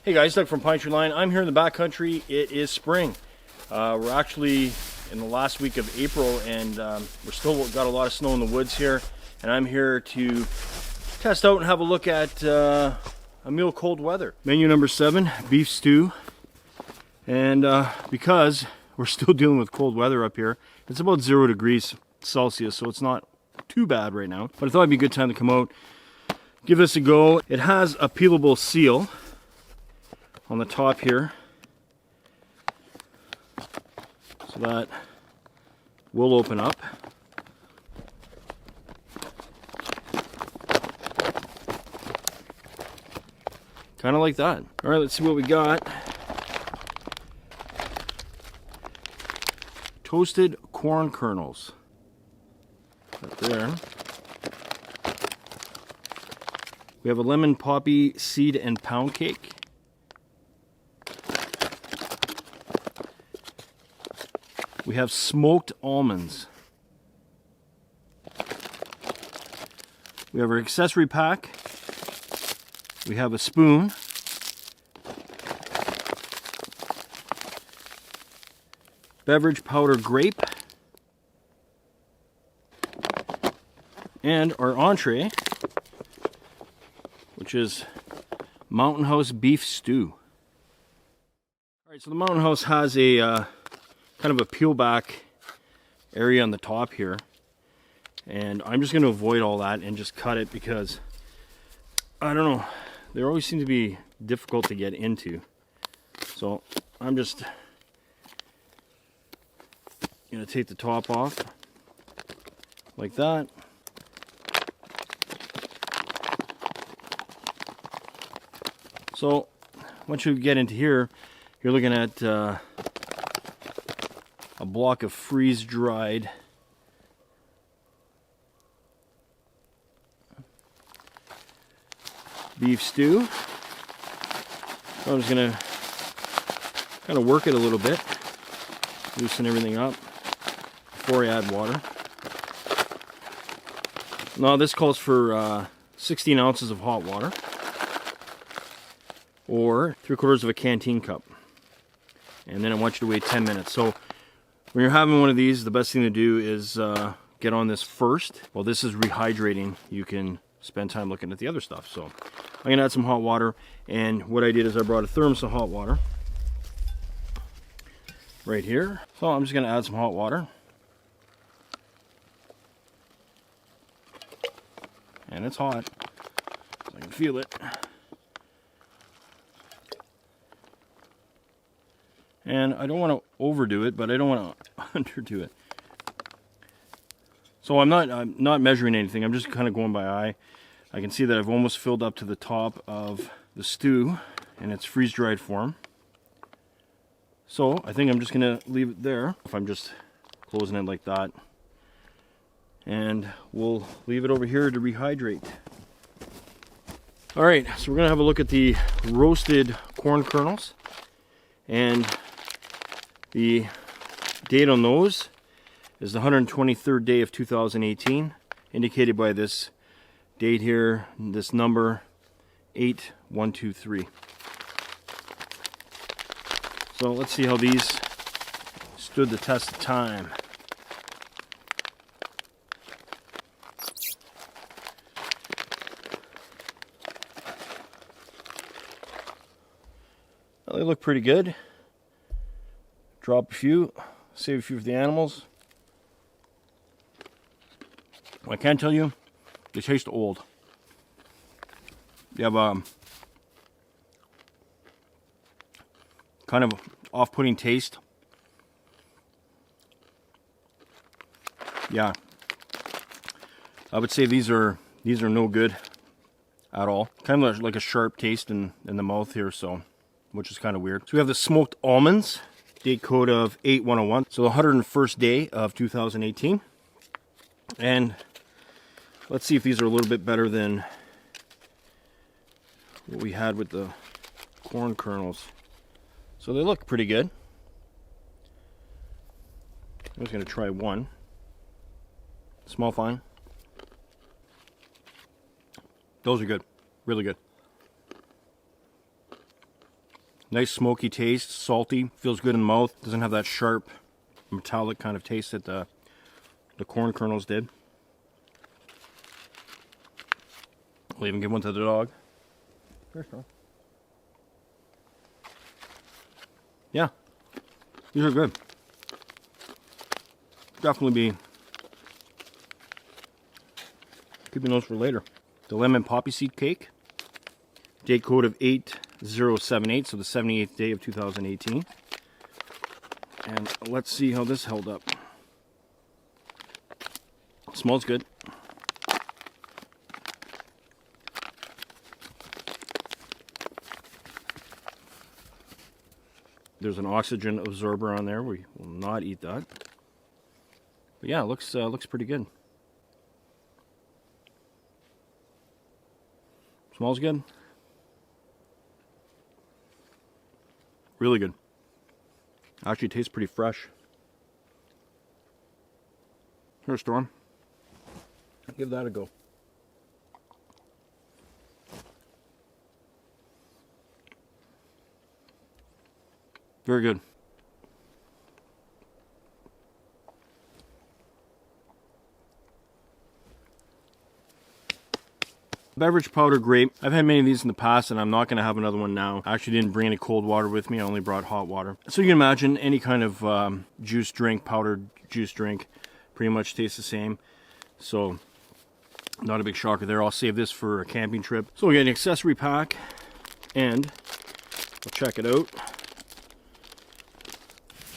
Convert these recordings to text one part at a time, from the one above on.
Hey guys, Doug from Pinetree Line. I'm here in the backcountry. It is spring. We're actually in the last week of April, and we're still got a lot of snow in the woods here. And I'm here to test out and have a look at a meal cold weather. Menu number 7, beef stew. And because we're still dealing with cold weather up here, it's about 0 degrees Celsius, so it's not too bad right now. But I thought it'd be a good time to come out, give this a go. It has a peelable seal on the top here, so that will open up. Kind of like that. All right, let's see what we got. Toasted corn kernels. Right there. We have a lemon poppy seed and pound cake. We have smoked almonds. We have our accessory pack. We have a spoon. Beverage powder grape. And our entree, which is Mountain House beef stew. Alright, so the Mountain House has a kind of a peel back area on the top here, and I'm just going to avoid all that and just cut it because I don't know, they always seem to be difficult to get into. So I'm just going to take the top off like that. So once you get into here, you're looking at a block of freeze-dried beef stew. So I'm just gonna kind of work it a little bit, loosen everything up before I add water. Now this calls for 16 ounces of hot water, or 3/4 of a canteen cup. And then I want you to wait 10 minutes. So when you're having one of these, the best thing to do is get on this first. While this is rehydrating, you can spend time looking at the other stuff. So I'm gonna add some hot water, and what I did is I brought a thermos of hot water right here. So I'm just gonna add some hot water. And it's hot, so I can feel it. And I don't want to overdo it, but I don't want to underdo it. So I'm not measuring anything. I'm just kind of going by eye. I can see that I've almost filled up to the top of the stew in its freeze-dried form. So I think I'm just going to leave it there. If I'm just closing it like that. And we'll leave it over here to rehydrate. All right, so we're going to have a look at the roasted corn kernels. And the date on those is the 123rd day of 2018, indicated by this date here, this number 8123. So let's see how these stood the test of time. Well, they look pretty good. Drop a few, save a few for the animals. I can tell you, they taste old. You have kind of off-putting taste. Yeah, I would say these are no good at all. Kind of like a sharp taste in the mouth here, so which is kind of weird. So we have the smoked almonds. Date code of 8101, so the 101st day of 2018. And let's see if these are a little bit better than what we had with the corn kernels. So they look pretty good. I'm just going to try one. Small fine. Those are good. Really good. Nice smoky taste, salty, feels good in the mouth. Doesn't have that sharp, metallic kind of taste that the corn kernels did. I'll even give one to the dog. Yeah, these are good. Definitely be keeping those for later. The lemon poppy seed cake. Date code of 8078, so the 78th day of 2018. And let's see how this held up. Smells good. There's an oxygen absorber on there. We will not eat that. But yeah, it looks pretty good. Smells good. Really good. Actually tastes pretty fresh. Here, Storm. Give that a go. Very good. Beverage powder grape. I've had many of these in the past and I'm not going to have another one now. I actually didn't bring any cold water with me. I only brought hot water. So you can imagine any kind of juice drink, powdered juice drink, pretty much tastes the same. So not a big shocker there. I'll save this for a camping trip. So we got an accessory pack and we'll check it out.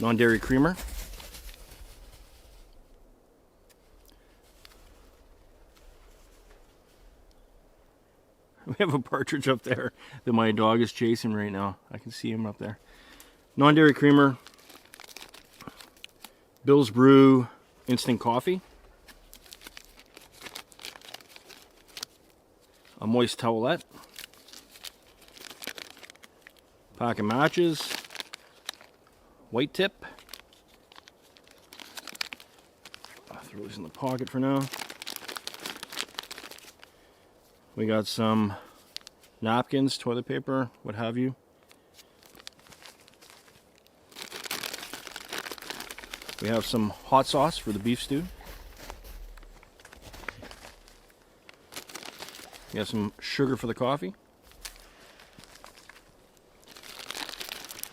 Non-dairy creamer. We have a partridge up there that my dog is chasing right now. I can see him up there. Non-dairy creamer. Bill's Brew instant coffee. A moist towelette. Pack of matches. White tip. I'll throw these in the pocket for now. We got some napkins, toilet paper, what have you. We have some hot sauce for the beef stew. We have some sugar for the coffee.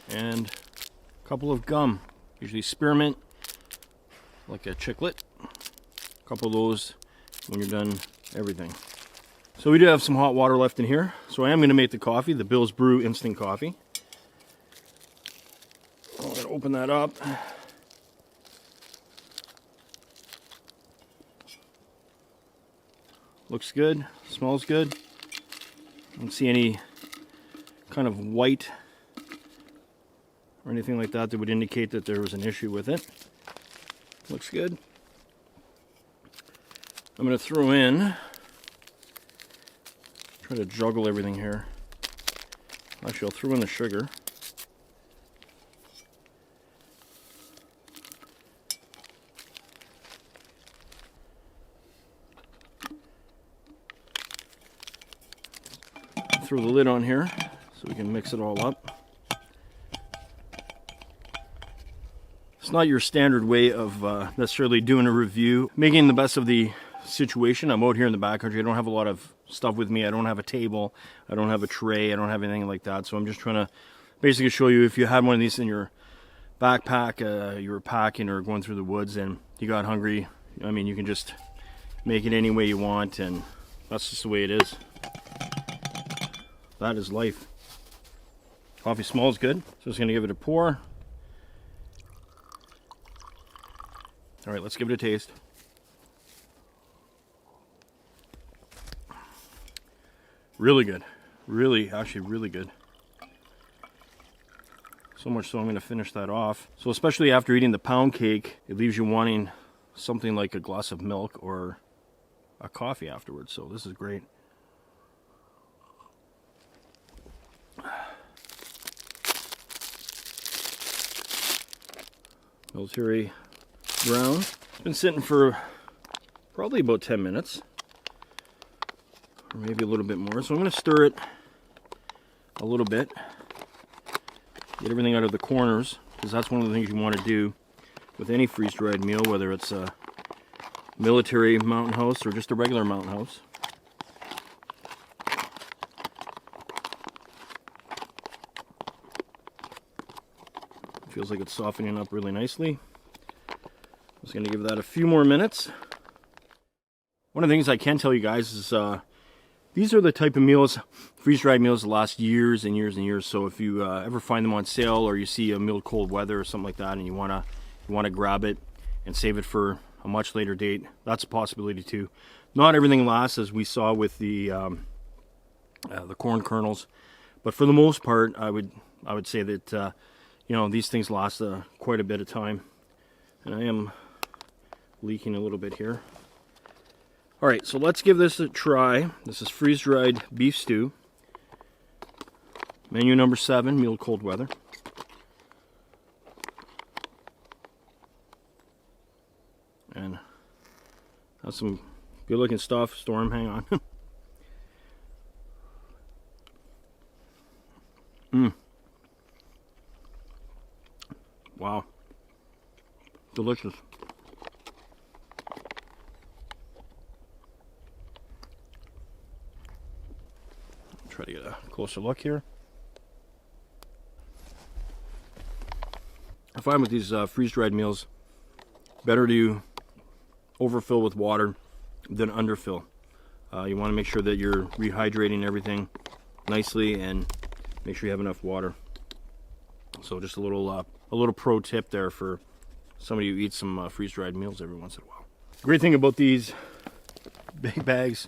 And a couple of gum, usually spearmint, like a chiclet. A couple of those when you're done everything. So we do have some hot water left in here. So I am going to make the coffee, the Bill's Brew instant coffee. I'm going to open that up. Looks good, smells good. I don't see any kind of white or anything like that that would indicate that there was an issue with it. Looks good. I'm going to throw in, try to juggle everything here. Actually, I'll throw in the sugar. Throw the lid on here so we can mix it all up. It's not your standard way of necessarily doing a review, making the best of the situation. I'm out here in the backcountry. I don't have a lot of stuff with me. I don't have a table. I don't have a tray. I don't have anything like that. So I'm just trying to basically show you, if you had one of these in your backpack, you were packing or going through the woods and you got hungry, I mean, you can just make it any way you want, and that's just the way it is. That is life. Coffee smells good, so just gonna give it a pour. All right, let's give it a taste. Really good. Actually really good. So much so I'm going to finish that off. So especially after eating the pound cake, it leaves you wanting something like a glass of milk or a coffee afterwards. So this is great. Military brown. It's been sitting for probably about 10 minutes. Or maybe a little bit more. So I'm going to stir it a little bit. Get everything out of the corners, because that's one of the things you want to do with any freeze-dried meal, whether it's a military mountain house or just a regular mountain house. Feels like it's softening up really nicely. Just going to give that a few more minutes. One of the things I can tell you guys is these are the type of meals, freeze-dried meals, that last years and years and years. So if you ever find them on sale, or you see a meal cold weather or something like that, and you wanna grab it and save it for a much later date, that's a possibility too. Not everything lasts, as we saw with the corn kernels, but for the most part, I would say that you know, these things last quite a bit of time. And I am leaking a little bit here. All right, so let's give this a try. This is freeze-dried beef stew. Menu number 7, meal cold weather. And that's some good-looking stuff. Storm, hang on. Wow. Delicious. Try to get a closer look here. I find with these freeze-dried meals, better to overfill with water than underfill. You want to make sure that you're rehydrating everything nicely and make sure you have enough water. So just a little pro tip there for somebody who eats some freeze-dried meals every once in a while. The great thing about these big bags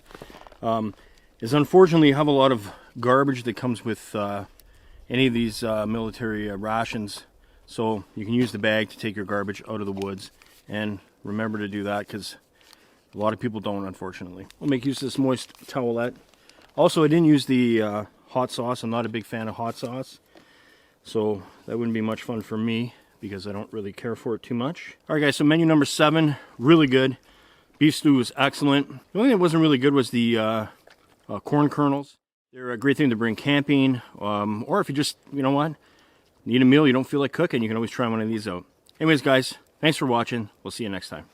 is, unfortunately, you have a lot of garbage that comes with any of these military rations. So you can use the bag to take your garbage out of the woods, and remember to do that, because a lot of people don't, unfortunately. We'll make use of this moist towelette. Also, I didn't use the hot sauce. I'm not a big fan of hot sauce, so that wouldn't be much fun for me because I don't really care for it too much. All right, guys, so menu number 7, really good. Beef stew was excellent. The only thing that wasn't really good was the corn kernels. They're a great thing to bring camping, or if you just, you know what, need a meal, you don't feel like cooking, you can always try one of these out. Anyways, guys, thanks for watching. We'll see you next time.